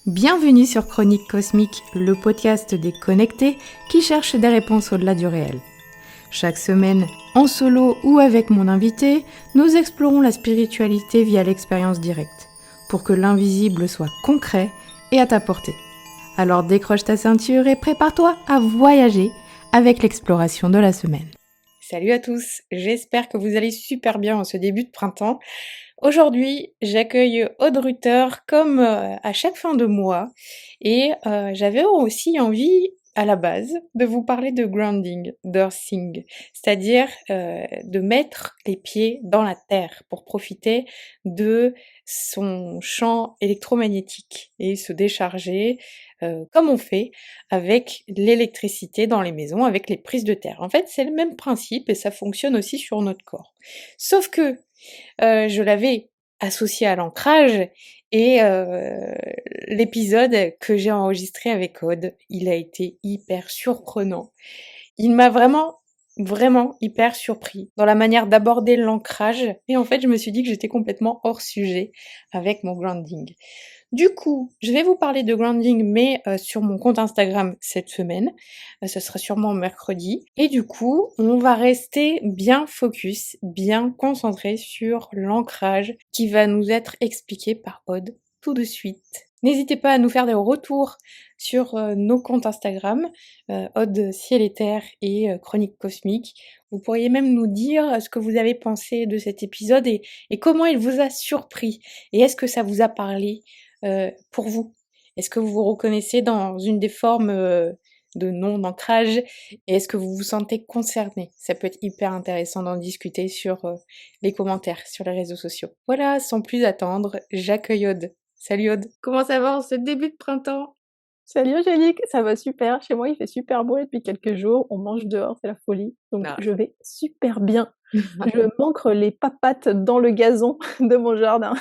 Bienvenue sur Chronique Cosmique, le podcast des connectés qui cherchent des réponses au-delà du réel. Chaque semaine, en solo ou avec mon invité, nous explorons la spiritualité via l'expérience directe, pour que l'invisible soit concret et à ta portée. Alors décroche ta ceinture et prépare-toi à voyager avec l'exploration de la semaine. Salut à tous, j'espère que vous allez super bien en ce début de printemps. Aujourd'hui, j'accueille Aude Ruther comme à chaque fin de mois et j'avais aussi envie à la base de vous parler de grounding, d'earthing, c'est-à-dire de mettre les pieds dans la terre pour profiter de son champ électromagnétique et se décharger comme on fait avec l'électricité dans les maisons, avec les prises de terre. En fait, c'est le même principe et ça fonctionne aussi sur notre corps. Sauf que je l'avais associé à l'ancrage et l'épisode que j'ai enregistré avec Aude, il a été hyper surprenant. Il m'a vraiment hyper surpris dans la manière d'aborder l'ancrage et en fait, je me suis dit que j'étais complètement hors sujet avec mon grounding. Du coup, je vais vous parler de grounding, mais sur mon compte Instagram cette semaine. Ce sera sûrement mercredi. Et du coup, on va rester bien focus, bien concentré sur l'ancrage qui va nous être expliqué par Aude tout de suite. N'hésitez pas à nous faire des retours sur nos comptes Instagram, Aude Ciel et Terre et Chronique Cosmique. Vous pourriez même nous dire ce que vous avez pensé de cet épisode et comment il vous a surpris. Et est-ce que ça vous a parlé pour vous? Est-ce que vous vous reconnaissez dans une des formes de non-ancrage et est-ce que vous vous sentez concerné? Ça peut être hyper intéressant d'en discuter sur les commentaires, sur les réseaux sociaux. Voilà, sans plus attendre, j'accueille Aude. Salut Aude, comment ça va en ce début de printemps? Salut Angélique, ça va super. Chez moi, il fait super beau depuis quelques jours. On mange dehors, c'est la folie. Donc, Ah. je vais super bien. Je m'ancre les papates dans le gazon de mon jardin.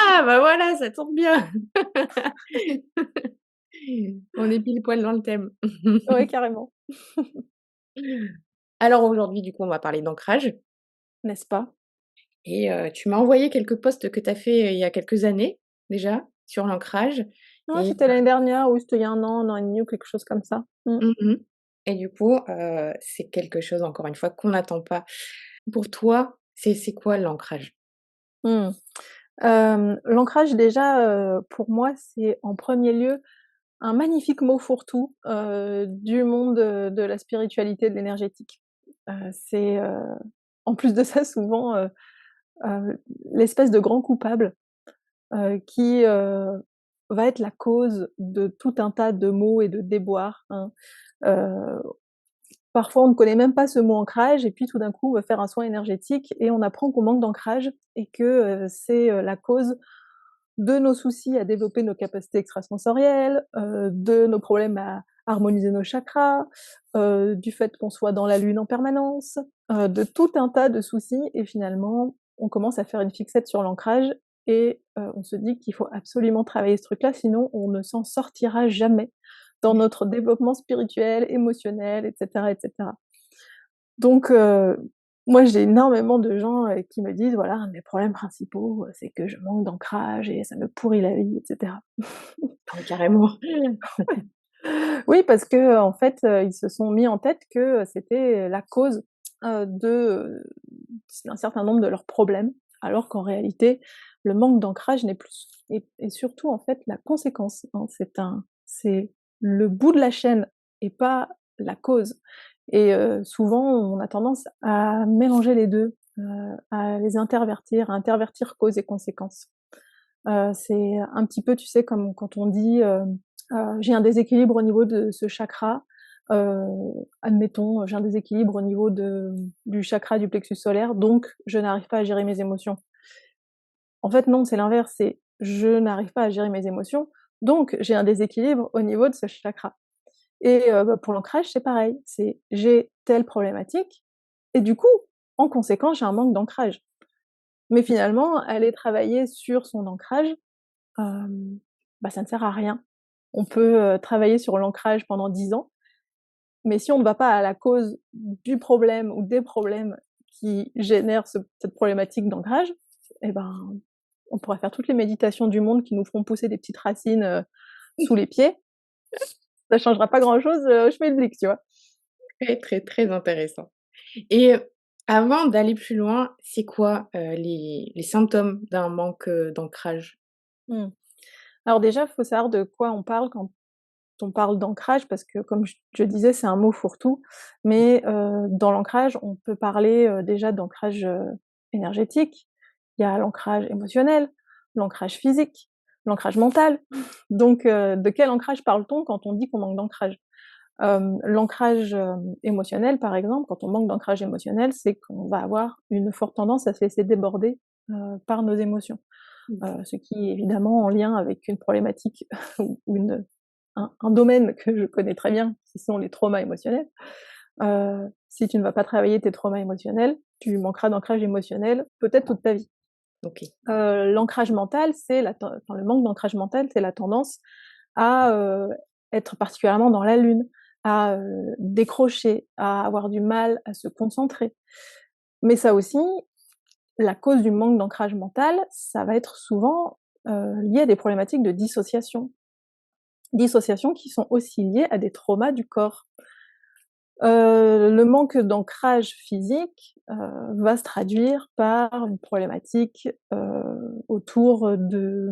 Ah bah voilà, ça tombe bien. On est pile poil dans le thème. Ouais, carrément. Alors aujourd'hui, du coup, on va parler d'ancrage. N'est-ce pas? Et tu m'as envoyé quelques posts que tu as fait, il y a quelques années, déjà, sur l'ancrage Non, et c'était l'année dernière ou c'était il y a un an et demi ou quelque chose comme ça. mmh et du coup, c'est quelque chose, encore une fois, qu'on n'attend pas. Pour toi, c'est quoi l'ancrage? Mmh. L'ancrage déjà, pour moi, c'est en premier lieu un magnifique mot fourre-tout, du monde, de la spiritualité, de l'énergétique. C'est, en plus de ça, souvent, l'espèce de grand coupable, qui, va être la cause de tout un tas de maux et de déboires, hein. Heu, Parfois on ne connaît même pas ce mot ancrage et puis tout d'un coup on veut faire un soin énergétique et on apprend qu'on manque d'ancrage et que, c'est, la cause de nos soucis à développer nos capacités extrasensorielles, de nos problèmes à harmoniser nos chakras, du fait qu'on soit dans la lune en permanence, de tout un tas de soucis et finalement, on commence à faire une fixette sur l'ancrage et on se dit qu'il faut absolument travailler ce truc-là, sinon on ne s'en sortira jamais dans notre développement spirituel, émotionnel et cetera et cetera. Donc moi, j'ai énormément de gens, qui me disent: «Voilà, mes problèmes principaux, c'est que je manque d'ancrage et ça me pourrit la vie» et cetera. Ah carrément. Oui, parce qu'en fait, ils se sont mis en tête que c'était la cause, d'un certain nombre de leurs problèmes, alors qu'en réalité, le manque d'ancrage n'est plus et surtout, en fait, la conséquence, hein. C'est le bout de la chaîne et pas la cause et souvent, on a tendance à mélanger les 2, à les intervertir, à intervertir cause et conséquence. C'est un petit peu, tu sais, comme quand on dit, «J'ai un déséquilibre au niveau de ce chakra», heu, admettons, j'ai un déséquilibre au niveau du chakra du plexus solaire, donc je n'arrive pas à gérer mes émotions. En fait, non, c'est l'inverse, c'est: «Je n'arrive pas à gérer mes émotions, donc j'ai un déséquilibre au niveau de ce chakra» et bah, pour l'ancrage, c'est pareil, c'est: «J'ai telle problématique et du coup, en conséquence, j'ai un manque d'ancrage». Mais finalement, aller travailler sur son ancrage, Hem, bah, ça ne sert à rien. On peut, travailler sur l'ancrage pendant 10 ans, mais si on ne va pas à la cause du problème ou des problèmes qui génèrent cette problématique d'ancrage, et ben, on pourra faire toutes les méditations du monde qui nous feront pousser des petites racines, sous les pieds, ça changera pas grand-chose, au schmilblick, tu vois? Très, très, très intéressant. Et avant d'aller plus loin, c'est quoi, les symptômes d'un manque, d'ancrage? Mmh. Alors déjà, il faut savoir de quoi on parle quand on parle d'ancrage, parce que comme je disais, c'est un mot fourre-tout, mais dans l'ancrage, on peut parler, déjà d'ancrage, énergétique. Il y a l'ancrage émotionnel, l'ancrage physique, l'ancrage mental. Donc de quel ancrage parle-t-on quand on dit qu'on manque d'ancrage? L'ancrage, émotionnel, par exemple, quand on manque d'ancrage émotionnel, c'est qu'on va avoir une forte tendance à se laisser déborder, par nos émotions. OK. Ce qui est évidemment en lien avec une problématique ou une un domaine que je connais très bien, qui sont les traumas émotionnels. Si tu ne vas pas travailler tes traumas émotionnels, tu manqueras d'ancrage émotionnel peut-être toute ta vie. OK. L'ancrage mental, c'est le manque d'ancrage mental, c'est la tendance à, être particulièrement dans la lune, à, décrocher, à avoir du mal à se concentrer. Mais ça aussi, la cause du manque d'ancrage mental, ça va être souvent, lié à des problématiques de dissociation. Dissociations qui sont aussi liées à des traumas du corps. Le manque d'ancrage physique, va se traduire par une problématique, autour de,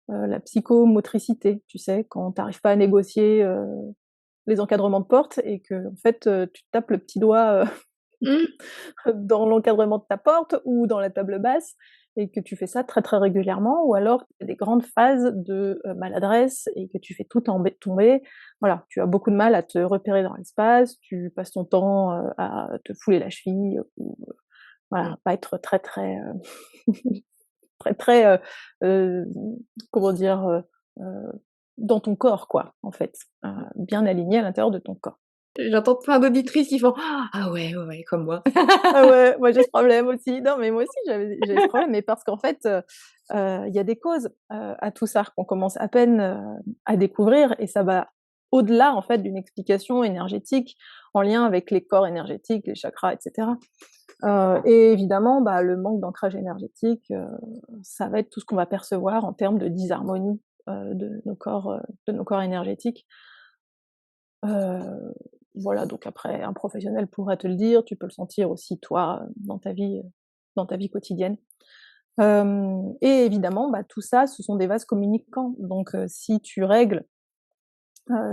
la psychomotricité. Tu sais, quand tu arrives pas à négocier, les encadrements de porte et qu'en fait, tu tapes le petit doigt, Mmh. dans l'encadrement de ta porte ou dans la table basse et que tu fais ça très, très régulièrement, ou alors tu as des grandes phases de, maladresse et que tu fais tout tomber. Voilà, tu as beaucoup de mal à te repérer dans l'espace, tu passes ton temps, à te fouler la cheville ou, Mmh. voilà, pas être très, très, très, très, comment dire? Dans ton corps quoi, en fait, bien aligné à l'intérieur de ton corps. J'entends plein d'auditrices qui font: «Ah ouais, ouais, ouais», comme moi. Ah ouais, moi j'ai ce problème aussi. Non, mais moi aussi j'ai ce problème, mais parce qu'en fait, il y a des causes, à tout ça qu'on commence à peine, à découvrir et ça va au-delà en fait d'une explication énergétique en lien avec les corps énergétiques, les chakras et cetera. Et évidemment, bah, le manque d'ancrage énergétique, ça va être tout ce qu'on va percevoir en termes de disharmonie, de nos corps énergétiques. Heu, voilà, donc après un professionnel pourra te le dire, tu peux le sentir aussi toi, dans ta vie quotidienne. Et évidemment, bah, tout ça, ce sont des vases communicants. Donc si tu règles,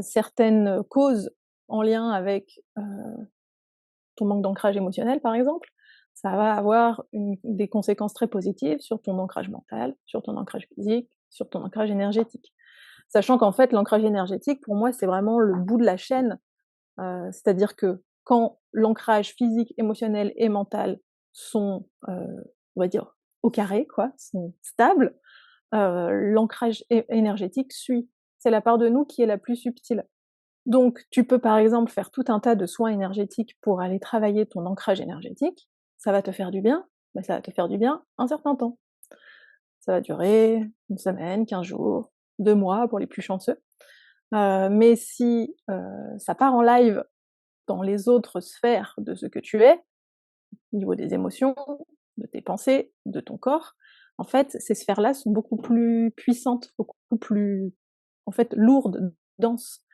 certaines causes en lien avec, ton manque d'ancrage émotionnel, par exemple, ça va avoir des conséquences très positives sur ton ancrage mental, sur ton ancrage physique, sur ton ancrage énergétique. Sachant qu'en fait, l'ancrage énergétique, pour moi, c'est vraiment le bout de la chaîne. C'est-à-dire que quand l'ancrage physique, émotionnel et mental sont, on va dire, au carré quoi, sont stables, l'ancrage énergétique suit. C'est la part de nous qui est la plus subtile. Donc tu peux par exemple faire tout un tas de soins énergétiques pour aller travailler ton ancrage énergétique, ça va te faire du bien, mais ça va te faire du bien un certain temps. Ça va durer une semaine, 15 jours, 2 mois pour les plus chanceux. Mais si, ça part en live dans les autres sphères de ce que tu es, au niveau des émotions, de tes pensées, de ton corps, en fait, ces sphères-là sont beaucoup plus puissantes, beaucoup plus, en fait, lourdes, denses,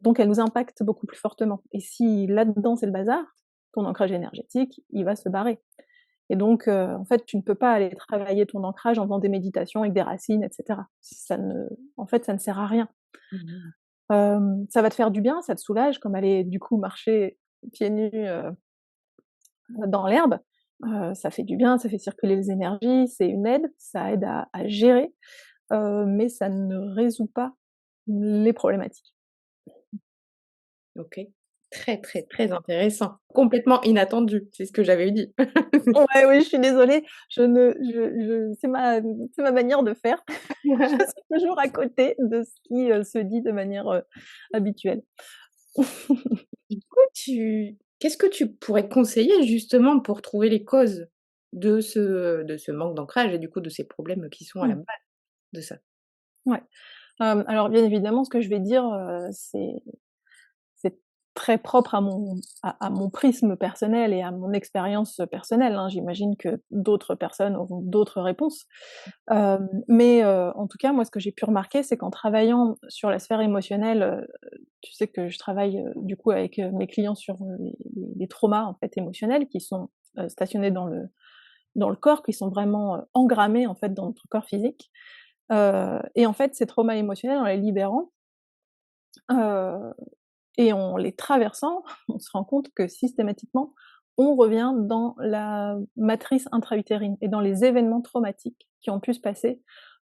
donc elles nous impactent beaucoup plus fortement et si là-dedans c'est le bazar, ton ancrage énergétique, il va se barrer et donc en fait, tu ne peux pas aller travailler ton ancrage en faisant des méditations avec des racines et cetera. Ça ne En fait, ça ne sert à rien. Mmh. Ça va te faire du bien, ça te soulage comme aller du coup marcher pieds nus, dans l'herbe, ça fait du bien, ça fait circuler les énergies, c'est une aide, ça aide à gérer, mais ça ne résout pas les problématiques. OK. Très, très, très intéressant. Complètement inattendu, c'est ce que j'avais dit. Ouais, oui, je suis désolée, je c'est ma manière de faire. Je suis toujours à côté de ce qui, se dit de manière, habituelle. Du coup, tu qu'est-ce que tu pourrais conseiller justement pour trouver les causes de ce manque d'ancrage et du coup de ces problèmes qui sont à la Mmh, base de ça? ouais. Alors bien évidemment, ce que je vais dire, c'est très propre à mon prisme personnel et à mon expérience personnelle, hein. J'imagine que d'autres personnes auront d'autres réponses. Mais en tout cas, moi, ce que j'ai pu remarquer, c'est qu'en travaillant sur la sphère émotionnelle, tu sais que je travaille, du coup avec, mes clients sur, les traumas, en fait, émotionnels qui sont, stationnés dans le corps, qui sont vraiment, engrammés, en fait, dans notre corps physique. Et en fait, ces traumas émotionnels, en les libérant, heu et en les traversant, on se rend compte que systématiquement, on revient dans la matrice intra-utérine et dans les événements traumatiques qui ont pu se passer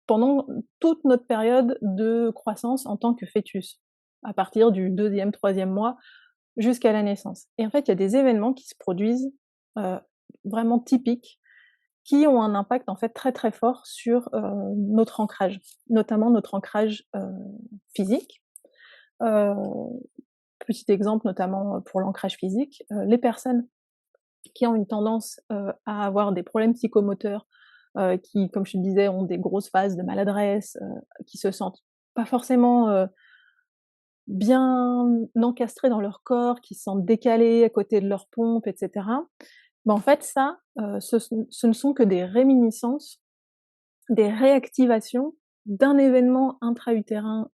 pendant toute notre période de croissance en tant que fœtus, à partir du 2e, 3e mois jusqu'à la naissance. Et en fait, il y a des événements qui se produisent, heu, vraiment typiques, qui ont un impact en fait très, très fort sur, notre ancrage, notamment notre ancrage, physique. Heu, Petit exemple notamment, pour l'ancrage physique, les personnes qui ont une tendance, à avoir des problèmes psychomoteurs, qui, comme je te disais, ont des grosses phases de maladresse, qui se sentent pas forcément, bien encastrées dans leur corps, qui se sentent décalées à côté de leur pompe et cetera. En fait ça, ce ne sont que des réminiscences, des réactivations d'un événement intra-utérin,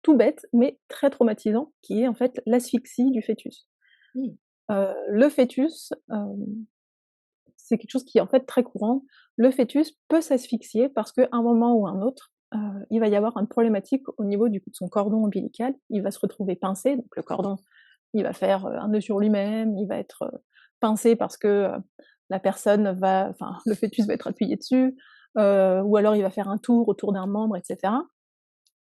tout bête, mais très traumatisant, qui est en fait l'asphyxie du fœtus. Mmh. Le fœtus, c'est quelque chose qui est en fait très courant. Le fœtus peut s'asphyxier parce qu'à un moment ou un autre, il va y avoir une problématique au niveau de son cordon ombilical. Il va se retrouver pincé, donc le cordon, il va faire, un nœud sur lui-même, il va être, pincé parce que, la personne va enfin, le fœtus va être appuyé dessus, ou alors il va faire un tour autour d'un membre et cetera.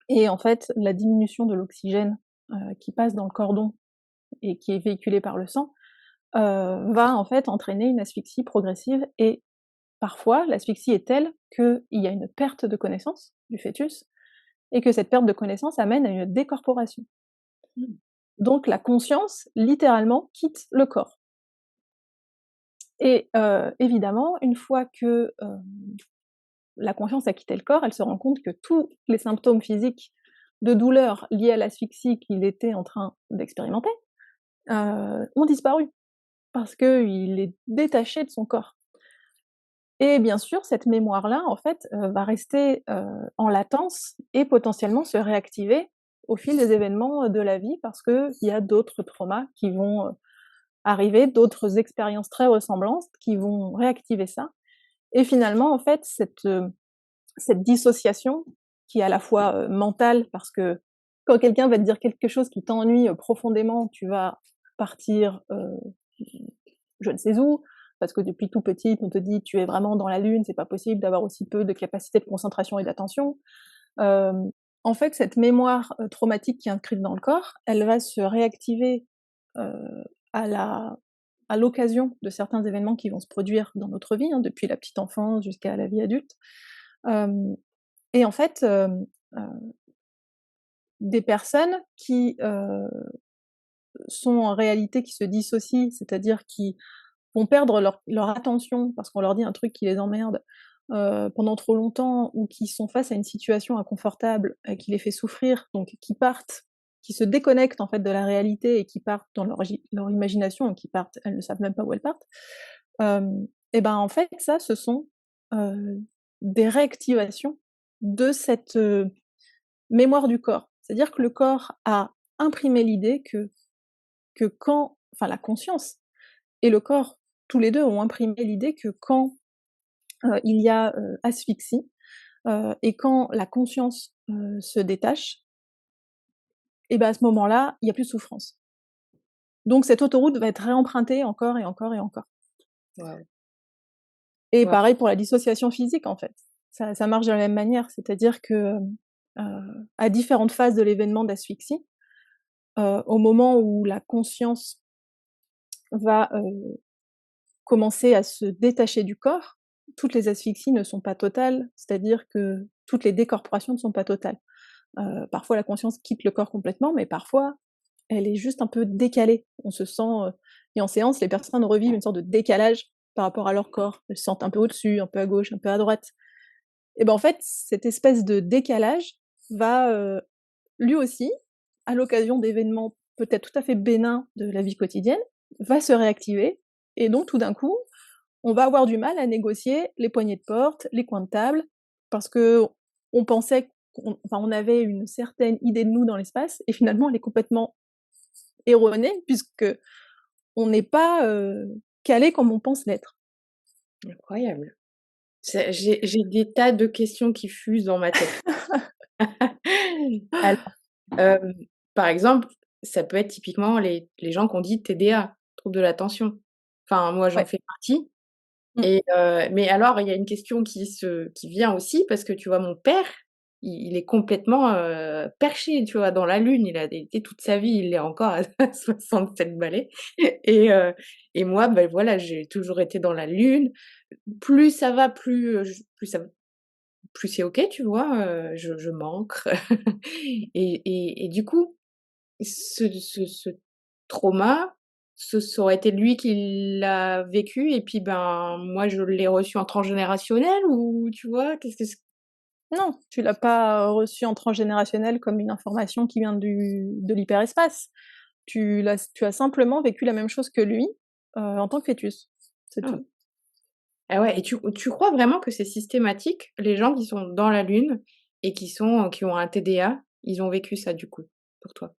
Et en fait, la diminution de l'oxygène, qui passe dans le cordon et qui est véhiculé par le sang, va en fait entraîner une asphyxie progressive et parfois l'asphyxie est telle qu'il y a une perte de connaissance du fœtus et que cette perte de connaissance amène à une décorporation. Mmh. Donc la conscience, littéralement, quitte le corps et évidemment, une fois que, la conscience a quitté le corps, elle se rend compte que tous les symptômes physiques de douleur liés à l'asphyxie qu'il était en train d'expérimenter, ont disparu parce qu'il est détaché de son corps. Et bien sûr, cette mémoire-là, en fait, va rester, en latence et potentiellement se réactiver au fil des événements, de la vie parce qu'il y a d'autres traumas qui vont, arriver, d'autres expériences très ressemblantes qui vont réactiver ça. Et finalement, en fait, cette dissociation qui est à la fois, mentale parce que quand quelqu'un va te dire quelque chose qui t'ennuie, profondément, tu vas partir, je ne sais où, parce que depuis tout petit, on te dit: «Tu es vraiment dans la lune, c'est pas possible d'avoir aussi peu de capacité de concentration et d'attention». Hem, En fait, cette mémoire, traumatique qui est inscrite dans le corps, elle va se réactiver, heu, à la à l'occasion de certains événements qui vont se produire dans notre vie, hein, depuis la petite enfance jusqu'à la vie adulte. Hem Et en fait, des personnes qui, sont en réalité qui se dissocient, c'est-à-dire qui vont perdre leur attention parce qu'on leur dit un truc qui les emmerde, pendant trop longtemps ou qui sont face à une situation inconfortable, qui les fait souffrir, donc qui partent, qui se déconnectent en fait de la réalité et qui partent dans leur imagination et qui partent, elles ne savent même pas où elles partent. Et ben, en fait, ça, ce sont, heu, des réactivations de cette, mémoire du corps. C'est-à-dire que le corps a imprimé l'idée que quand enfin la conscience et le corps, tous les 2 ont imprimé l'idée que quand, il y a, asphyxie, et quand la conscience, se détache et ben à ce moment-là, il y a plus de souffrance. Donc cette autoroute va être réempruntée encore et encore et encore. Waouh. Et Waouh. pareil pour la dissociation physique, en fait. Ça marche de la même manière, c'est-à-dire que, à différentes phases de l'événement d'asphyxie, au moment où la conscience va, commencer à se détacher du corps, toutes les asphyxies ne sont pas totales, c'est-à-dire que toutes les décorporations ne sont pas totales. Parfois la conscience quitte le corps complètement, mais parfois elle est juste un peu décalée. On se sent, et en séance, les personnes revivent une sorte de décalage par rapport à leur corps. Elles se sentent un peu au-dessus, un peu à gauche, un peu à droite. Et ben, en fait, cette espèce de décalage va, lui aussi, à l'occasion d'événements peut-être tout à fait bénin de la vie quotidienne, va se réactiver et donc tout d'un coup, on va avoir du mal à négocier les poignées de porte, les coins de table, parce qu'on pensait on avait une certaine idée de nous dans l'espace et finalement elle est complètement erronée puisqu'on n'est pas, calé comme on pense l'être. Incroyable. J'ai des tas de questions qui fusent dans ma tête. Alors, hem, par exemple, ça peut être typiquement les gens qu'on dit TDA, trouble de l'attention. Enfin, moi, j'en Ouais. fais partie. Mmh. Et mais alors, il y a une question qui vient aussi parce que tu vois, mon père, il est complètement, perché, tu vois, dans la lune. Il a été toute sa vie, il est encore à 67 balais et moi, ben, voilà, j'ai toujours été dans la lune. Plus ça va, plus c'est OK, tu vois? Je m'ancre et du coup, ce trauma, ça aurait été lui qui l'a vécu et puis, ben, moi je l'ai reçu en transgénérationnel ou tu vois? Qu'est-ce que c Non, tu l'as pas reçu en transgénérationnel comme une information qui vient de l'hyperespace. Tu as simplement vécu la même chose que lui, en tant que fœtus, c'est ah. tout. Ah ouais et tu crois vraiment que c'est systématique? Les gens qui sont dans la lune et qui ont un TDA, ils ont vécu ça du coup, pour toi?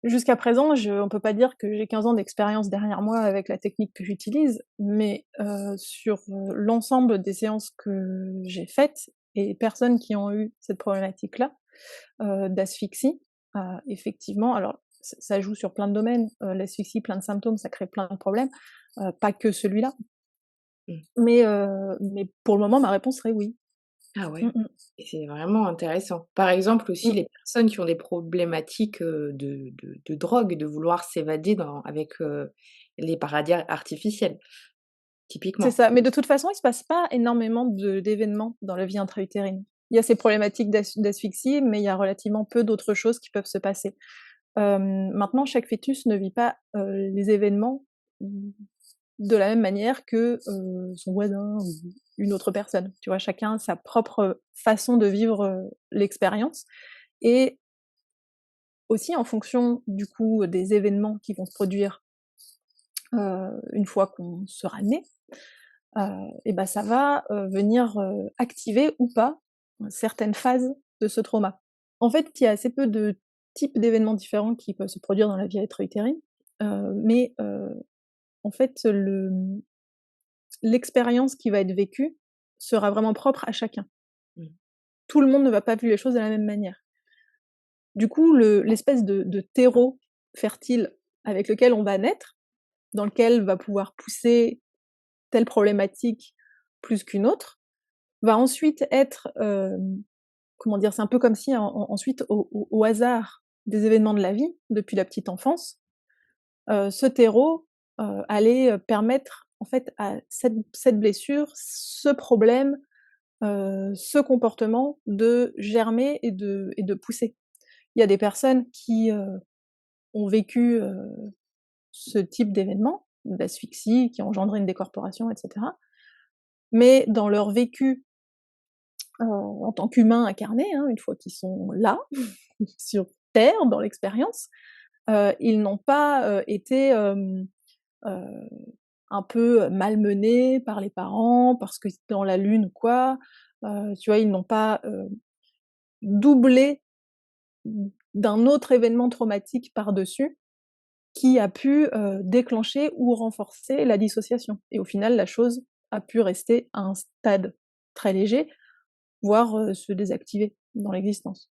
Jusqu'à présent, on peut pas dire que j'ai 15 ans d'expérience derrière moi avec la technique que j'utilise, mais sur, l'ensemble des séances que j'ai faites et les personnes qui ont eu cette problématique-là, d'asphyxie, effectivement alors ça joue sur plein de domaines, l'asphyxie, plein de symptômes, ça crée plein de problèmes, pas que celui-là, Mmh. mais pour le moment ma réponse serait oui. Ah Mmh ouais mh. et c'est vraiment intéressant. Par exemple aussi Mmh. les personnes qui ont des problématiques, de drogue, de vouloir s'évader avec, les paradis artificiels, C'est typiquement. ça, mais de toute façon, il se passe pas énormément d'événements dans la vie intra-utérine. Il y a ces problématiques d'asphyxie, mais il y a relativement peu d'autres choses qui peuvent se passer. Maintenant, chaque fœtus ne vit pas, les événements, mmh, de la même manière que, son voisin ou une autre personne. Tu vois? Chacun a sa propre façon de vivre, l'expérience et aussi en fonction, du coup, des événements qui vont se produire, une fois qu'on sera né. Et bah, ça va, venir, activer ou pas, certaines phases de ce trauma. En fait, il y a assez peu de types d'événements différents qui peuvent se produire dans la vie intra-utérine, mais en fait, l'expérience qui va être vécue sera vraiment propre à chacun. Mmh. Tout le monde ne va pas vivre les choses de la même manière. Du coup, l'espèce de terreau fertile avec lequel on va naître, dans lequel va pouvoir pousser telle problématique plus qu'une autre, va ensuite être, comment dire? C'est un peu comme si ensuite au hasard des événements de la vie, depuis la petite enfance, ce terreau, allait, permettre en fait à cette blessure, ce problème, ce comportement de germer et de pousser. Il y a des personnes qui, ont vécu, ce type d'événement, d'asphyxie, qui a engendré une décorporation et cetera, mais dans leur vécu, en tant qu'humains incarnés, hein, une fois qu'ils sont là, sur terre, dans l'expérience, ils n'ont pas, été, heu, un peu malmenés par les parents, parce que c'était dans la lune ou quoi. Tu vois? Ils n'ont pas, doublé d'un autre événement traumatique par-dessus, qui a pu, déclencher ou renforcer la dissociation et au final, la chose a pu rester à un stade très léger, voire, se désactiver dans l'existence.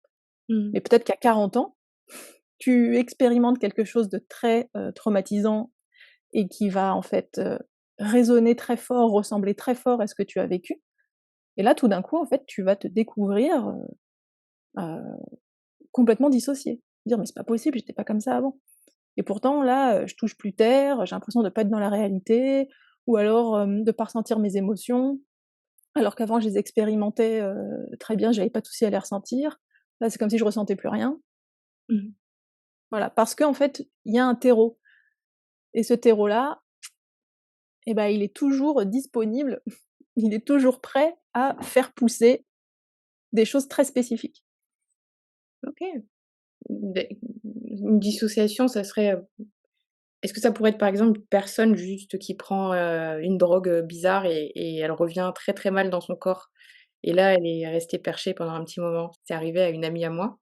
Mmh. Mais peut-être qu'à 40 ans, tu expérimentes quelque chose de très, traumatisant et qui va en fait, résonner très fort, ressembler très fort à ce que tu as vécu et là, tout d'un coup, en fait, tu vas te découvrir, complètement dissocié. Dire: «Mais c'est pas possible, j'étais pas comme ça avant et pourtant là, je touche plus terre, j'ai l'impression de pas être dans la réalité ou alors, de pas ressentir mes émotions, alors qu'avant je les expérimentais, très bien, j'avais pas de souci à les ressentir. Là, c'est comme si je ressentais plus rien». Mmh. Voilà, parce qu'en fait, il y a un terreau et ce terreau-là, et ben, il est toujours disponible, il est toujours prêt à faire pousser des choses très spécifiques. OK. Beh, une dissociation, ça serait, est-ce que ça pourrait être, par exemple, une personne juste qui prend, une drogue, bizarre et elle revient très, très mal dans son corps et là, elle est restée perchée pendant un petit moment? C'est arrivé à une amie à moi.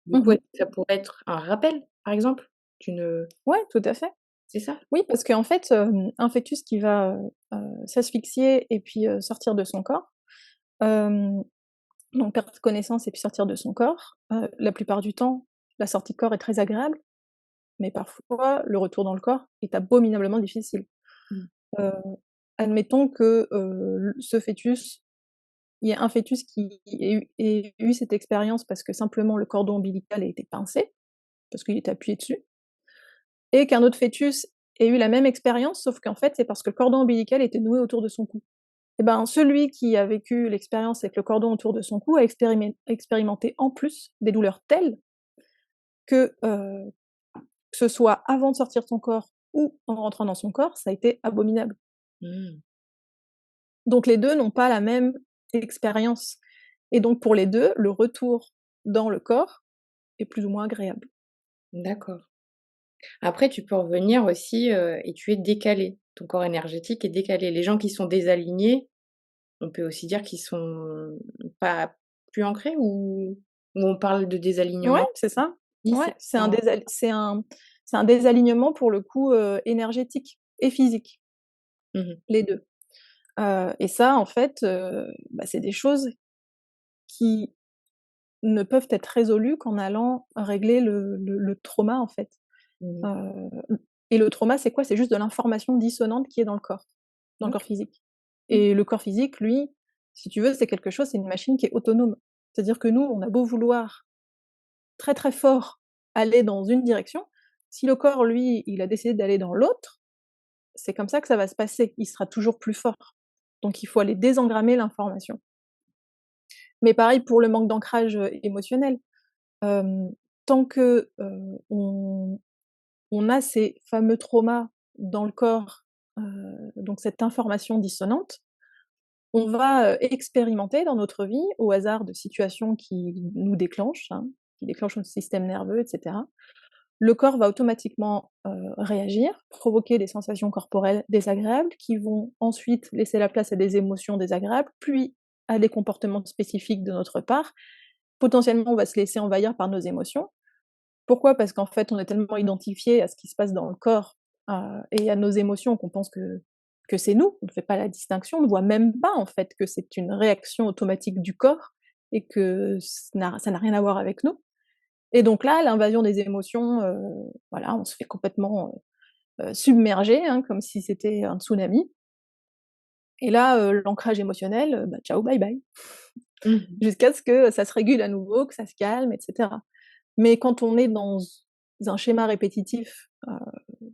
Du coup, Mmh. est-ce que ça pourrait être un rappel, par exemple, d'une Ouais, tout à fait. c'est ça? Oui, parce qu'en fait, un fœtus qui va, s'asphyxier et puis, sortir de son corps, hem, donc perdre connaissance et puis sortir de son corps, la plupart du temps, la sortie de corps est très agréable, mais parfois, le retour dans le corps est abominablement difficile. Mmh. Heu, admettons que, ce fœtus il y ait un fœtus qui ait eu cette expérience parce que simplement le cordon ombilical a été pincé, parce qu'il était appuyé dessus, et qu'un autre fœtus ait eu la même expérience, sauf qu'en fait, c'est parce que le cordon ombilical était noué autour de son cou. Et ben, celui qui a vécu l'expérience avec le cordon autour de son cou a expérimenté en plus des douleurs telles que ce soit avant de sortir de son corps ou en rentrant dans son corps, ça a été abominable. Mmh. Donc les 2 n'ont pas la même expérience et donc pour les 2, le retour dans le corps est plus ou moins agréable. D'accord. Après, tu peux revenir aussi, et tu es décalé. Ton corps énergétique est décalé. Les gens qui sont désalignés, on peut aussi dire qu'ils sont pas plus ancrés ou on parle de Ouais, désalignement? c'est ça. Oui, Ouais, c'est en c'est un désalignement pour le coup, énergétique et physique, mmh mh. les 2. Et ça en fait, bah, c'est des choses qui ne peuvent être résolues qu'en allant régler le trauma en fait. Mmh. Heu et le trauma, c'est quoi? C'est juste de l'information dissonante qui est dans le corps OK. physique. Mmh. Et le corps physique, lui, si tu veux, c'est une machine qui est autonome. C'est-à-dire que nous, on a beau vouloir très, très fort aller dans une direction, si le corps, lui, il a décidé d'aller dans l'autre, c'est comme ça que ça va se passer. Il sera toujours plus fort. Donc il faut aller désengrammer l'information. Mais pareil pour le manque d'ancrage, émotionnel. Hem, tant que, on a ces fameux traumas dans le corps, donc cette information dissonante, on va, expérimenter dans notre vie, au hasard de situations qui nous déclenchent, hein, qui déclenchent notre système nerveux et cetera. Le corps va automatiquement, réagir, provoquer des sensations corporelles désagréables qui vont ensuite laisser la place à des émotions désagréables, puis à des comportements spécifiques de notre part. Potentiellement, on va se laisser envahir par nos émotions. Pourquoi? Parce qu'en fait, on est tellement identifié à ce qui se passe dans le corps, et à nos émotions qu'on pense que c'est nous. On ne fait pas la distinction, on ne voit même pas en fait que c'est une réaction automatique du corps et que ça n'a rien à voir avec nous. Et donc là, l'invasion des émotions, voilà, on se fait complètement, submerger, hein, comme si c'était un tsunami. Et là, l'ancrage émotionnel, bah, ciao, bye bye. Mmh. Jusqu'à ce que ça se régule à nouveau, que ça se calme et cetera. Mais quand on est dans un schéma répétitif,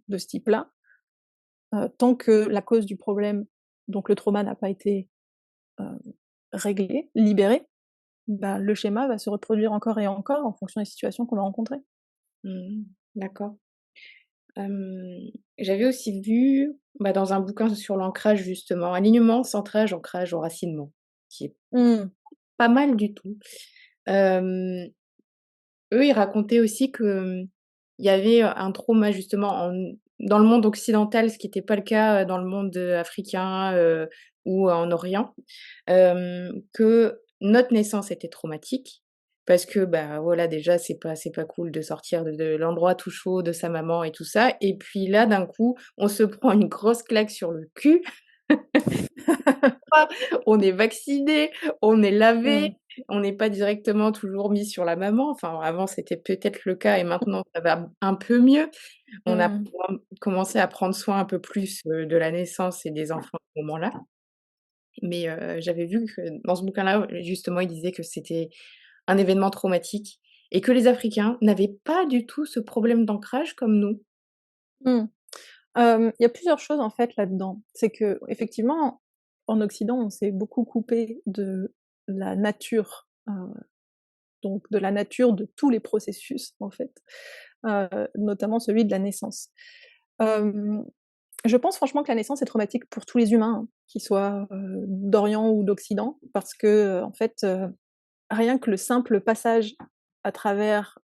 de ce type-là, tant que la cause du problème, donc le trauma n'a pas été, heu, réglé, libéré, bah, le schéma va se reproduire encore et encore en fonction des situations qu'on va rencontrer. Mmh. D'accord. J'avais aussi vu, bah, dans un bouquin sur l'ancrage justement, alignement, centrage, ancrage, enracinement, qui est Mmh. pas mal du tout. Hem, eux, ils racontaient aussi que, il y avait, un trauma justement dans le monde occidental, ce qui était pas le cas, dans le monde, africain, ou en Orient. Que notre naissance était traumatique parce que, bah, voilà, déjà, c'est pas cool de sortir de l'endroit tout chaud de sa maman et tout ça et puis là, d'un coup, on se prend une grosse claque sur le cul, on est vacciné, on est lavé, Mmh. on n'est pas directement toujours mis sur la maman. Enfin, avant, c'était peut-être le cas et maintenant, ça va un peu mieux. On a Mmh. commencé à prendre soin un peu plus, de la naissance et des enfants à ce moment-là. Mais j'avais vu que dans ce bouquin-là, justement, il disait que c'était un événement traumatique et que les Africains n'avaient pas du tout ce problème d'ancrage comme nous. Mmh. Il y a plusieurs choses en fait là-dedans. C'est qu'effectivement, en Occident, on s'est beaucoup coupé de la nature, donc de la nature de tous les processus en fait, notamment celui de la naissance. Hem, je pense franchement que la naissance est traumatique pour tous les humains, hein, qu'ils soient, d'Orient ou d'Occident, parce que, en fait, rien que le simple passage à travers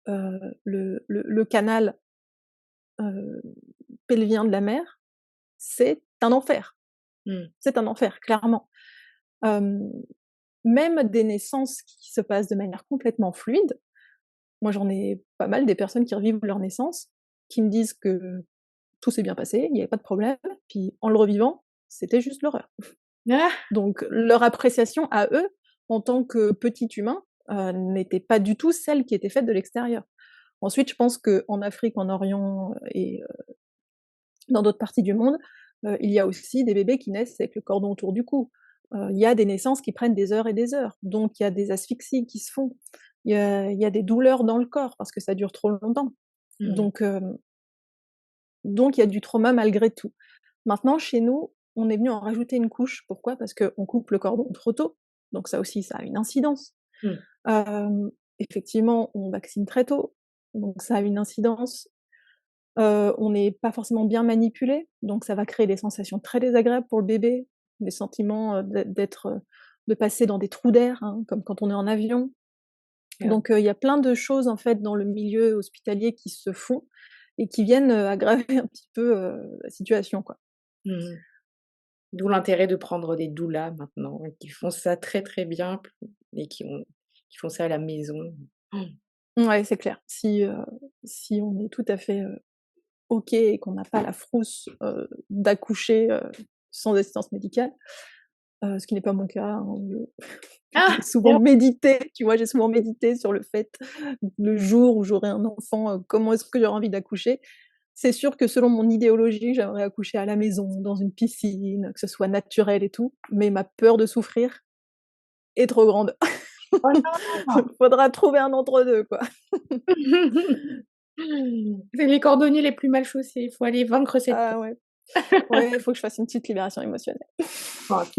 le canal, heu, pelvien de la mère, c'est un enfer. Mmh. C'est un enfer, clairement. Hem, Même des naissances qui se passent de manière complètement fluide, moi j'en ai pas mal des personnes qui revivent leur naissance, qui me disent que tout s'est bien passé, il y avait pas de problème, puis en le revivant, c'était juste l'horreur. Ah! Donc leur appréciation à eux, en tant que petit humain, n'était pas du tout celle qui était faite de l'extérieur. Ensuite, je pense qu'en Afrique, en Orient et dans d'autres parties du monde, il y a aussi des bébés qui naissent avec le cordon autour du cou. Il y a des naissances qui prennent des heures et des heures, donc il y a des asphyxies qui se font. Il y a des douleurs dans le corps parce que ça dure trop longtemps. Mmh. Donc il y a du trauma malgré tout. Maintenant, chez nous, on est venu en rajouter une couche. Pourquoi? Parce qu'on coupe le cordon trop tôt, donc ça aussi, ça a une incidence. Mmh. Hem, Effectivement, on vaccine très tôt, donc ça a une incidence. On n'est pas forcément bien manipulé, donc ça va créer des sensations très désagréables pour le bébé, des sentiments, de passer dans des trous d'air, hein, comme quand on est en avion. Ah. Donc il y a plein de choses, en fait, dans le milieu hospitalier qui se font et qui viennent, aggraver un petit peu, la situation, quoi. Mmh. D'où l'intérêt de prendre des doulas maintenant, qui font ça très, très bien et qui font ça à la maison. Ouais, c'est clair. Si on est tout à fait, OK et qu'on n'a pas la frousse, d'accoucher, sans assistance médicale, ce qui n'est pas mon cas, hein, j'ai Ah! souvent Bien. médité, tu vois? J'ai souvent médité sur le fait, le jour où j'aurai un enfant, comment est-ce que j'aurais envie d'accoucher? C'est sûr que selon mon idéologie, j'aimerais accoucher à la maison, dans une piscine, que ce soit naturel et tout, mais ma peur de souffrir est trop grande. Oh non! Faudra trouver un entre-deux, quoi. C'est les cordonniers les plus mal chaussés, il faut aller vaincre cette Ah ouais. Ouais, il faut que je fasse une petite libération émotionnelle. peur.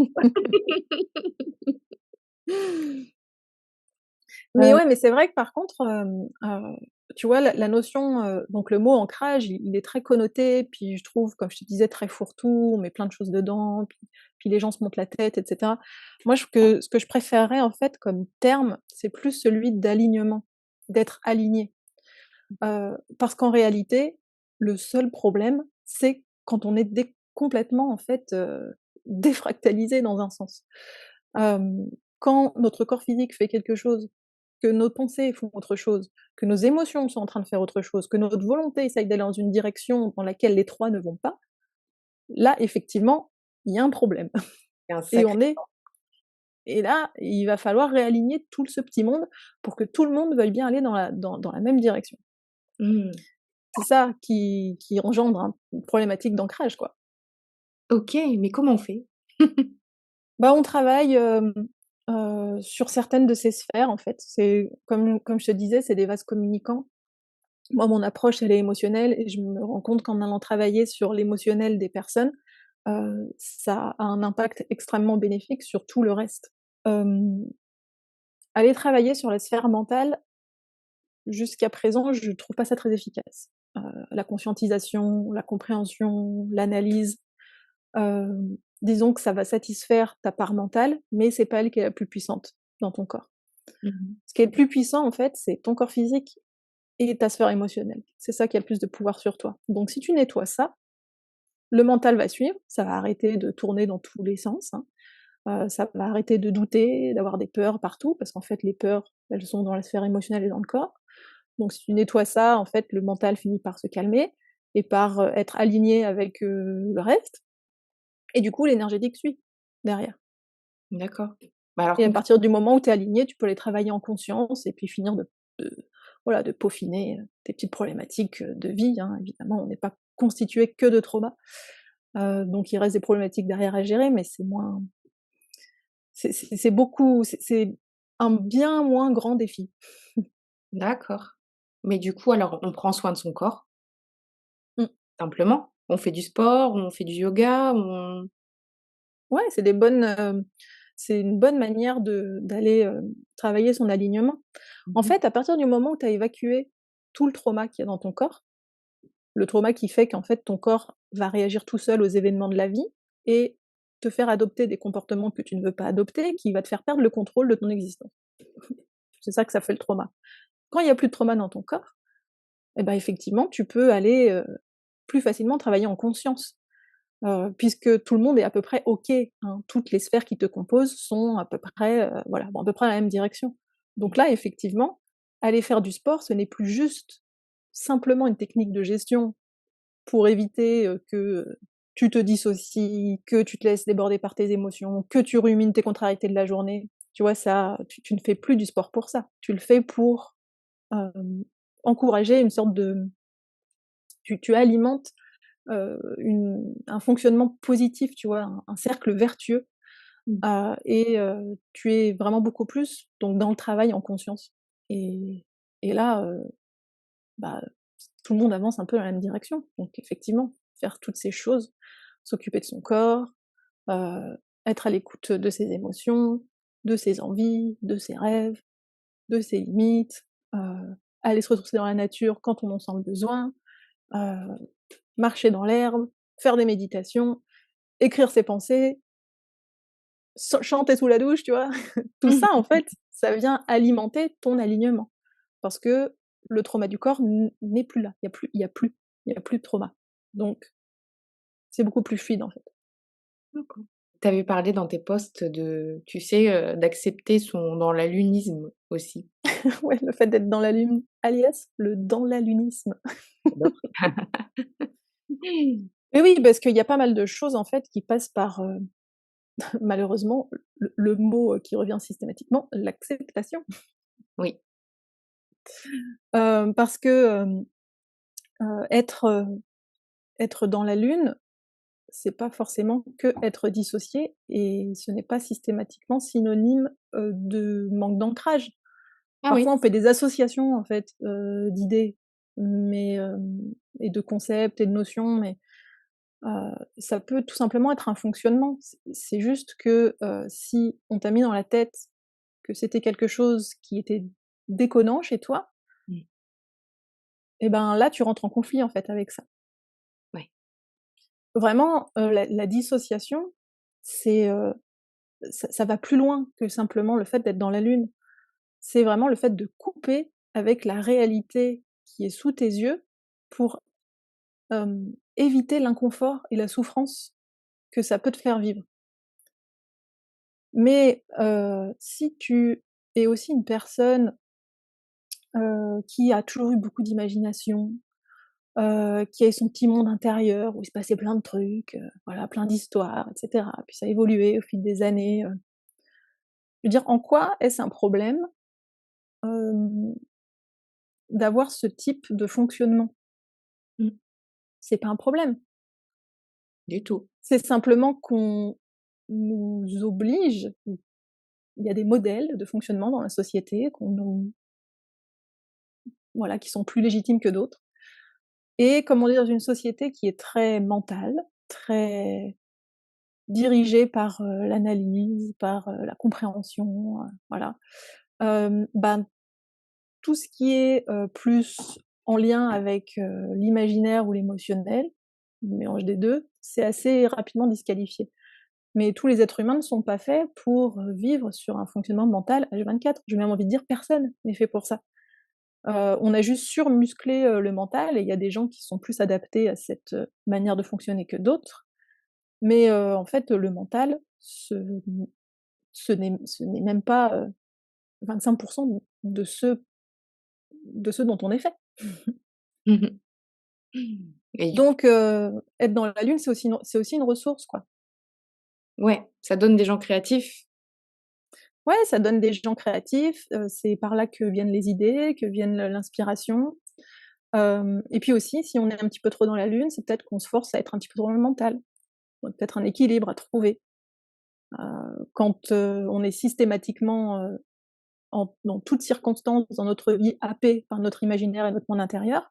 Mais ouais, mais c'est vrai que par contre, tu vois la notion, donc le mot ancrage, il est très connoté, puis je trouve, comme je te disais, très fourre-tout, on met plein de choses dedans, puis les gens se montent la tête et cetera. Moi, ce que je préférerais en fait comme terme, c'est plus celui d'alignement, d'être aligné. Parce qu'en réalité, le seul problème, c'est quand on est complètement en fait, défractalisé dans un sens. Hem, Quand notre corps physique fait quelque chose, que nos pensées font autre chose, que nos émotions sont en train de faire autre chose, que notre volonté essaye d'aller dans une direction dans laquelle les 3 ne vont pas, là effectivement, il y a un problème. C'est un Et sacré on est et là, il va falloir réaligner tout ce petit monde pour que tout le monde veuille bien aller dans la même direction. mmh. C'est ça qui engendre une problématique d'ancrage, quoi. OK, mais comment on fait? Bah, on travaille, sur certaines de ces sphères, en fait. C'est comme je te disais, c'est des vases communicants. Moi, mon approche, elle est émotionnelle et je me rends compte qu'en allant travailler sur l'émotionnel des personnes, ça a un impact extrêmement bénéfique sur tout le reste. Hem, Aller travailler sur la sphère mentale, jusqu'à présent, je trouve pas ça très efficace. La conscientisation, la compréhension, l'analyse, disons que ça va satisfaire ta part mentale, mais c'est pas elle qui est la plus puissante dans ton corps. Mmh. Ce qui est le plus puissant, en fait, c'est ton corps physique et ta sphère émotionnelle. C'est ça qui a le plus de pouvoir sur toi. Donc si tu nettoies ça, le mental va suivre, ça va arrêter de tourner dans tous les sens, hein. Ça va arrêter de douter, d'avoir des peurs partout, parce qu'en fait les peurs, elles sont dans la sphère émotionnelle et dans le corps. Donc si tu nettoies ça, en fait, le mental finit par se calmer et par, être aligné avec, le reste et du coup l'énergétique suit derrière. D'accord. Bah, alors Et à concrè partir du moment où tu es aligné, tu peux les travailler en conscience et puis finir de voilà, de peaufiner, tes petites problématiques, de vie, hein. Évidemment, on n'est pas constitué que de traumas, donc il reste des problématiques derrière à gérer, mais c'est moins c'est beaucoup c'est un bien moins grand défi. d'accord. Mais du coup, alors on prend soin de son corps, Mmh. simplement? On fait du sport, on fait du yoga, on Ouais, c'est une bonne manière d'aller, travailler son alignement. En mmh. fait, à partir du moment où tu as évacué tout le trauma qu'il y a dans ton corps, le trauma qui fait qu'en fait ton corps va réagir tout seul aux événements de la vie et te faire adopter des comportements que tu ne veux pas adopter, qui va te faire perdre le contrôle de ton existence. C'est ça que ça fait le trauma. quand il y a plus de trauma dans ton corps, et ben, effectivement, tu peux aller, plus facilement travailler en conscience. Puisque tout le monde est à peu près OK, hein. Toutes les sphères qui te composent sont à peu près, voilà, vont à peu près dans la même direction. Donc là, effectivement, aller faire du sport, ce n'est plus juste simplement une technique de gestion pour éviter, que, tu te dissocies, que tu te laisses déborder par tes émotions, que tu rumines tes contrariétés de la journée. Tu vois, ça, tu ne fais plus du sport pour ça. Tu le fais pour, encourager une sorte de tu alimentes un fonctionnement positif, tu vois? Un cercle vertueux, Mmh. tu es vraiment beaucoup plus donc dans le travail en conscience et là, bah, tout le monde avance un peu dans la même direction. Donc effectivement, faire toutes ces choses, s'occuper de son corps, heu, être à l'écoute de ses émotions, de ses envies, de ses rêves, de ses limites, aller se ressourcer dans la nature quand on en sent le besoin, heu, marcher dans l'herbe, faire des méditations, écrire ses pensées, chanter sous la douche, tu vois? Tout ça, en fait, ça vient alimenter ton alignement. Parce que le trauma du corps n'est plus là. Il y a plus de trauma. Donc c'est beaucoup plus fluide, en fait. D'accord. Tu avais parlé dans tes posts de tu sais, d'accepter son dans la lunisme aussi. Ouais, le fait d'être dans la lune, alias le dans la lunisme. J'adore. Mais oui, parce qu'il y a pas mal de choses, en fait, qui passent par, malheureusement, le mot, qui revient systématiquement, l'acceptation. Oui. Parce que, être, être dans la lune, c'est pas forcément que être dissocié et ce n'est pas systématiquement synonyme, de manque d'ancrage. Ah oui. Parfois, on fait des associations, en fait, d'idées, mais et de concepts et de notions, mais ça peut tout simplement être un fonctionnement. C'est juste que, si on t'a mis dans la tête que c'était quelque chose qui était déconnant chez toi, Mmh. et ben, là, tu rentres en conflit, en fait, avec ça. Ouais. Vraiment, la dissociation, c'est, ça va plus loin que simplement le fait d'être dans la lune. C'est vraiment le fait de couper avec la réalité qui est sous tes yeux pour, éviter l'inconfort et la souffrance que ça peut te faire vivre. Mais, si tu es aussi une personne, qui a toujours eu beaucoup d'imagination, qui a eu son petit monde intérieur où il se passait plein de trucs, voilà, plein d'histoires et cetera, puis ça a évolué au fil des années, je veux dire, en quoi est-ce un problème, hem, d'avoir ce type de fonctionnement? Mmh. C'est pas un problème. Du tout. C'est simplement qu'on nous oblige, il y a des modèles de fonctionnement dans la société qu'on nous voilà, qui sont plus légitimes que d'autres et comme on est dans une société qui est très mentale, très dirigée par, l'analyse, par, la compréhension, voilà, ben, tout ce qui est, plus en lien avec, l'imaginaire ou l'émotionnel, le mélange des 2, c'est assez rapidement disqualifié. Mais tous les êtres humains ne sont pas faits pour, vivre sur un fonctionnement mental H24. J'ai même envie de dire personne n'est fait pour ça. On a juste surmusclé, le mental et il y a des gens qui sont plus adaptés à cette, manière de fonctionner que d'autres. Mais, en fait, le mental, ce n'est même pas, 25 de ce dont on est fait. Mmh. Et du Donc, être dans la lune, c'est aussi une ressource, quoi. ouais, ça donne des gens créatifs. Ouais, ça donne des gens créatifs, c'est par là que viennent les idées, que viennent l'inspiration. Et puis aussi, si on est un petit peu trop dans la lune, c'est peut-être qu'on se force à être un petit peu trop dans le mental. Donc peut-être un équilibre à trouver. Quand, on est systématiquement, dans toutes circonstances dans notre vie happé par notre imaginaire et notre monde intérieur,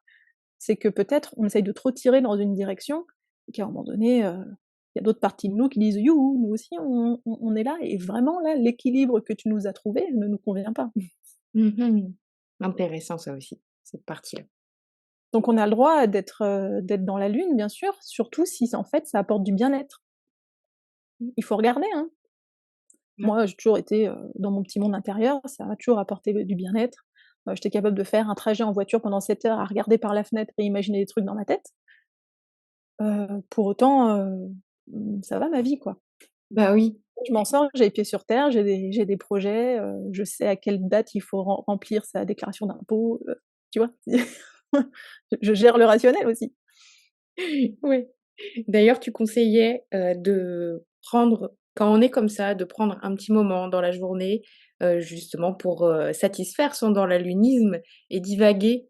c'est que peut-être on essaye de trop tirer dans une direction et qu'à un moment donné, il y a d'autres parties de nous qui disent: «Youhou, nous aussi on est là et vraiment là, l'équilibre que tu nous as trouvé ne nous convient pas». Mmh. Intéressant ça aussi, cette partie-là. Donc on a le droit d'être dans la lune, bien sûr, surtout si en fait ça apporte du bien-être. Mmh. Il faut regarder, hein. Ouais. Moi, j'ai toujours été, dans mon petit monde intérieur, ça m'a toujours apporté du bien-être. J'étais capable de faire un trajet en voiture pendant 7 heures à regarder par la fenêtre et imaginer des trucs dans ma tête. Pour autant, ça va ma vie, quoi. Bah oui. Je m'en sors, j'ai les pieds sur terre, j'ai des projets, je sais à quelle date il faut remplir sa déclaration d'impôt, tu vois? Je gère le rationnel aussi. Ouais. D'ailleurs, tu conseillais, de prendre quand on est comme ça, de prendre un petit moment dans la journée, justement pour, satisfaire son dans-la-lunisme et divaguer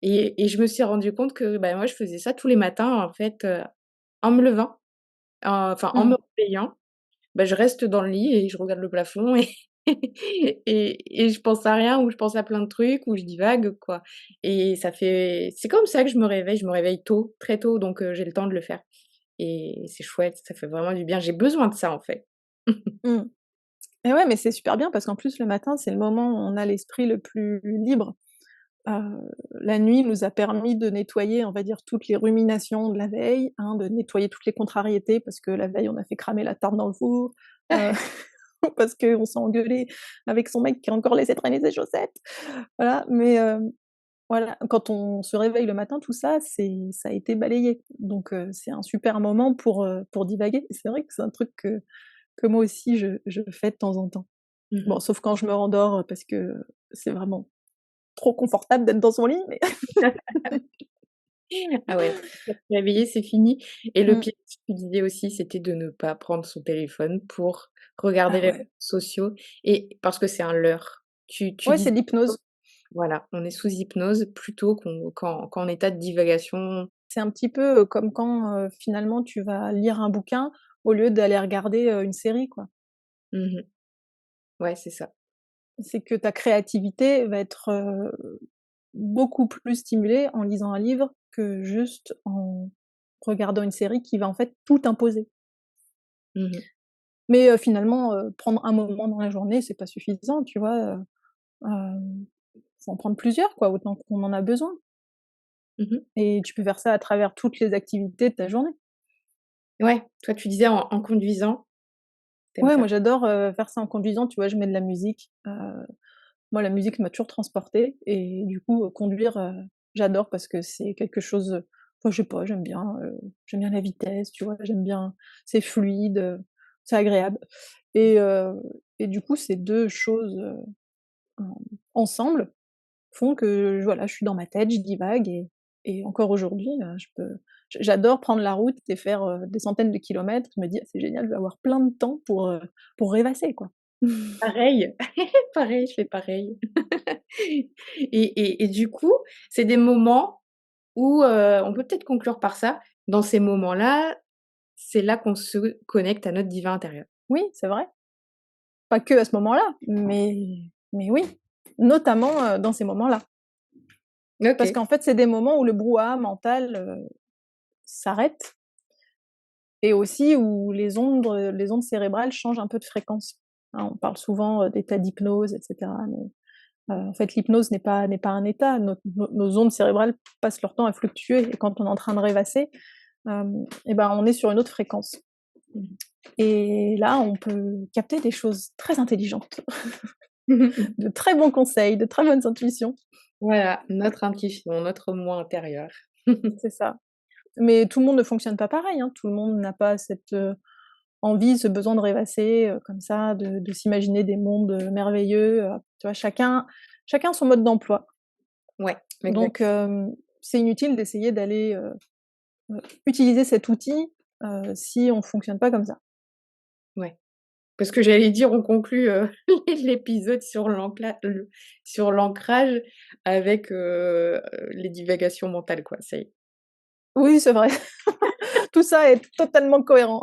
et je me suis rendu compte que, bah, moi, je faisais ça tous les matins, en fait, en me levant, enfin, en me Mmh. réveillant. Bah, je reste dans le lit et je regarde le plafond et et je pense à rien ou je pense à plein de trucs ou je divague, quoi et c'est comme ça que je me réveille tôt, très tôt donc j'ai le temps de le faire et c'est chouette, ça fait vraiment du bien. J'ai besoin de ça, en fait. Mmh. Et ouais, mais c'est super bien parce qu'en plus le matin, c'est le moment où on a l'esprit le plus libre. Heu, la nuit nous a permis de nettoyer, on va dire, toutes les ruminations de la veille, hein, de nettoyer toutes les contrariétés parce que la veille, on a fait cramer la tarte dans le four, heu, parce qu'on s'est engueulé avec son mec qui a encore laissé traîner ses chaussettes. Voilà, mais voilà, quand on se réveille le matin, tout ça, ça a été balayé. Donc c'est un super moment pour divaguer. Et c'est vrai que c'est un truc que moi aussi je fais de temps en temps. Bon, Mmh. sauf quand je me rendors, parce que c'est vraiment trop confortable d'être dans son lit, mais Ah ouais, se réveiller, c'est fini et le mmh. pire, ce que tu disais aussi, c'était de ne pas prendre son téléphone pour regarder Ah les réseaux ouais. sociaux et parce que c'est un leurre. Tu Ouais, dis c'est l'hypnose. voilà, on est sous hypnose plutôt qu'en état de divagation. C'est un petit peu, comme quand, finalement tu vas lire un bouquin au lieu d'aller regarder, une série, quoi. Mmh. Ouais, c'est ça. C'est que ta créativité va être, beaucoup plus stimulée en lisant un livre que juste en regardant une série qui va en fait tout imposer. Mmh. Mais finalement, prendre un moment dans la journée, c'est pas suffisant, tu vois? Hem, faut en prendre plusieurs, quoi, autant qu'on en a besoin. Mmh. Et tu peux faire ça à travers toutes les activités de ta journée. Ouais, toi, tu disais en conduisant, tu Ouais, faire moi j'adore, faire ça en conduisant, tu vois? Je mets de la musique, moi la musique m'a toujours transportée et du coup, conduire, j'adore parce que c'est quelque chose, enfin je sais pas, j'aime bien la vitesse, tu vois? J'aime bien c'est fluide, c'est agréable et du coup ces 2 choses, en ensemble font que voilà, je suis dans ma tête, je divague et encore aujourd'hui, j'adore prendre la route et faire, des centaines de kilomètres. Je me dis: «Ah c'est génial, je vais avoir plein de temps pour rêvasser, quoi». pareil, pareil, je fais pareil et du coup, c'est des moments où, on peut peut-être conclure par ça, dans ces moments-là, c'est là qu'on se connecte à notre divin intérieur. Oui, c'est vrai. Pas que à ce moment-là, mais oui, notamment, dans ces moments-là. Parce OK. qu'en fait, c'est des moments où le brouhaha mental, s'arrête et aussi où les ondes cérébrales changent un peu de fréquence. Hein, on parle souvent, d'état d'hypnose et cetera, mais en fait, l'hypnose n'est pas un état. Nos ondes cérébrales passent leur temps à fluctuer et quand on est en train de rêvasser, et ben, on est sur une autre fréquence Mmh. et là, on peut capter des choses très intelligentes, de très bons conseils, de très bonnes intuitions. Voilà, notre intuition, notre moi intérieur. C'est ça. Mais tout le monde ne fonctionne pas pareil, hein. Tout le monde n'a pas cette, envie, ce besoin de rêvasser, comme ça, de s'imaginer des mondes, merveilleux, tu vois? Chacun son mode d'emploi. Ouais, exact, Donc c'est inutile d'essayer d'aller, utiliser cet outil, si on fonctionne pas comme ça. ouais. Parce que j'allais dire, on conclut, l'épisode sur l'ancrage avec, les divagations mentales, quoi, ça y est. Oui, c'est vrai. Tout ça est totalement cohérent.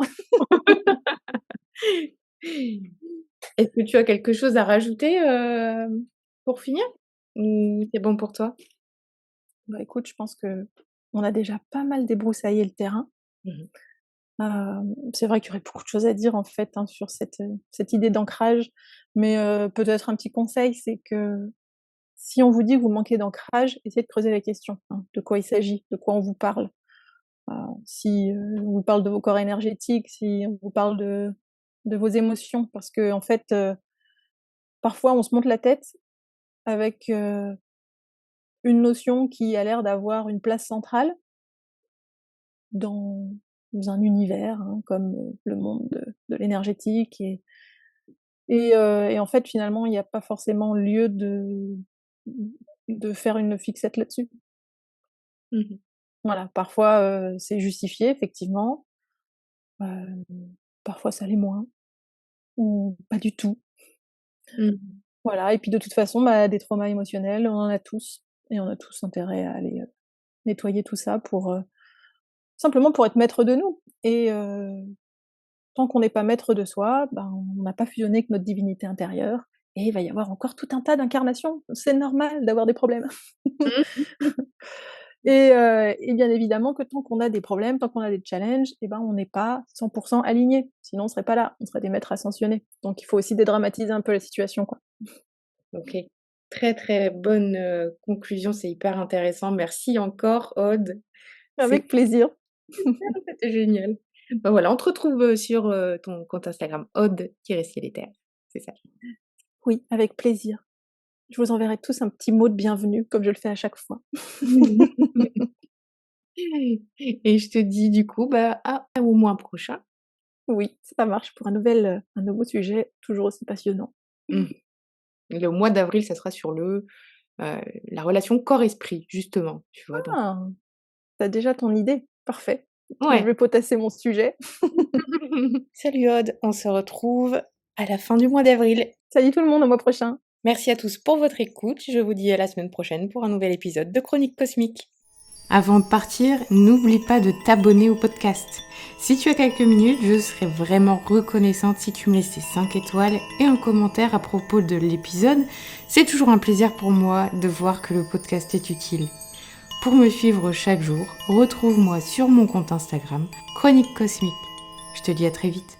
Est-ce que tu as quelque chose à rajouter, pour finir? Ou c'est bon pour toi? Bah, écoute, je pense qu'on a déjà pas mal débroussaillé le terrain. Mmh mh. C'est vrai qu'il y aurait beaucoup de choses à dire, en fait, hein, sur cette idée d'ancrage, mais peut-être un petit conseil, c'est que si on vous dit que vous manquez d'ancrage, essayez de creuser la question, hein, de quoi il s'agit, de quoi on vous parle. Si, on vous parle de vos corps énergétiques, si on vous parle de vos émotions, parce qu'en fait, parfois on se monte la tête avec, une notion qui a l'air d'avoir une place centrale dans un univers, hein, comme, le monde de l'énergétique et en fait, finalement, il y a pas forcément lieu de faire une fixette là-dessus. Mmh. Voilà, parfois, c'est justifié effectivement, heu, parfois ça l'est moins ou pas du tout. Mmh. Voilà et puis de toute façon, bah, des traumas émotionnels, on en a tous et on a tous intérêt à aller, nettoyer tout ça pour, simplement pour être maître de nous et tant qu'on n'est pas maître de soi, ben, on n'a pas fusionné avec notre divinité intérieure et il va y avoir encore tout un tas d'incarnations. C'est normal d'avoir des problèmes. Mmh. Et bien évidemment que tant qu'on a des problèmes, tant qu'on a des challenges et ben, on n'est pas 100 alignés. Sinon on serait pas là, on serait des maîtres ascensionnés. Donc il faut aussi dédramatiser un peu la situation, quoi. OK. Très, très bonne, conclusion, c'est hyper intéressant. Merci encore Aude. Avec plaisir. C'était génial. Bah, voilà, on te retrouve, sur, ton compte Instagram Aude-Ciel c'est ça? Oui, avec plaisir. Je vous enverrai tous un petit mot de bienvenue comme je le fais à chaque fois. Et je te dis du coup, bah, à au mois prochain. Oui, ça marche pour un nouveau sujet toujours aussi passionnant. Mmh. Le mois d'avril, ça sera sur la relation corps-esprit justement, tu vois? Donc Ah! Tu as déjà ton idée? Parfait. Je ouais. vais potasser mon sujet. Salut Aude, on se retrouve à la fin du mois d'avril. Salut tout le monde, au mois prochain. Merci à tous pour votre écoute. Je vous dis à la semaine prochaine pour un nouvel épisode de Chronique Cosmique. Avant de partir, n'oublie pas de t'abonner au podcast. Si tu as quelques minutes, je serais vraiment reconnaissante si tu me laissais 5 étoiles et un commentaire à propos de l'épisode. C'est toujours un plaisir pour moi de voir que le podcast est utile. Pour me suivre chaque jour, retrouve-moi sur mon compte Instagram, Chronique Cosmique. Je te dis à très vite.